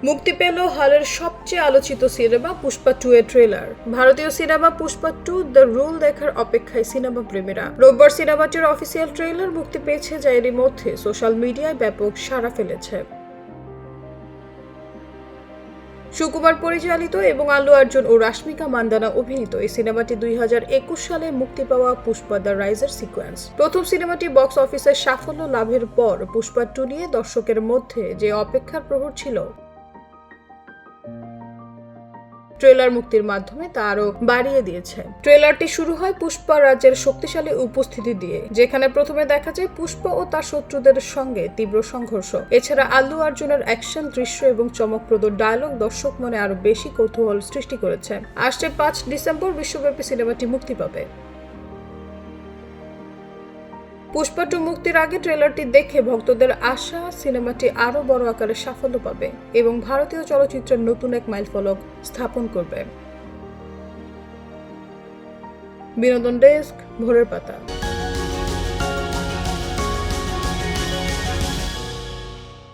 মুক্তি পেল হলের সবচেয়ে আলোচিত সিনেমা পুষ্পা 2 এর ট্রেলার। ভারতীয় সিনেমা পুষ্পা 2 দ্য রুল দেখার অপেক্ষায় সিনেমা প্রেমীরা। রোববার সিনেমাটির অফিসিয়াল ট্রেলার মুক্তি পেয়েছে, যা এরই মধ্যে সোশ্যাল মিডিয়ায় ব্যাপক সাড়া ফেলেছে। শুক্রবার পরিচালিত এবং আল্লু অর্জুন ও রাশমিকা মান্দানা অভিনীত এই সিনেমাটি 2021 সালে মুক্তি পাওয়া পুষ্পা দ্য রাইজের সিকোয়েন্স। প্রথম সিনেমাটি বক্স অফিসের সাফল্য লাভের পর পুষ্পা 2 নিয়ে দর্শকের মধ্যে যে অপেক্ষার প্রহর ছিল, ট্রেলার মুক্তির মাধ্যমে তা আরও বাড়িয়ে দিয়েছে। ট্রেলারটি শুরু হয় পুষ্পা রাজের শক্তিশালী উপস্থিতি দিয়ে, যেখানে প্রথমে দেখা যায় পুষ্পা ও তার শত্রুদের সঙ্গে তীব্র সংঘর্ষ। এছাড়া আল্লু অর্জুনের অ্যাকশন দৃশ্য এবং চমকপ্রদ ডায়লগ দর্শক মনে আরও বেশি কৌতূহল সৃষ্টি করেছে। আসছে 5 ডিসেম্বর বিশ্বব্যাপী সিনেমাটি মুক্তি পাবে। পুষ্পা 2 মুক্তির আগে ট্রেলারটি দেখে ভক্তদের আশা সিনেমাটি আরও বড় আকারে সাফল্য পাবে এবং ভারতীয় চলচ্চিত্রের নতুন এক মাইলফলক স্থাপন করবে। বিনোদন ডেস্ক, ভোরের পাতা।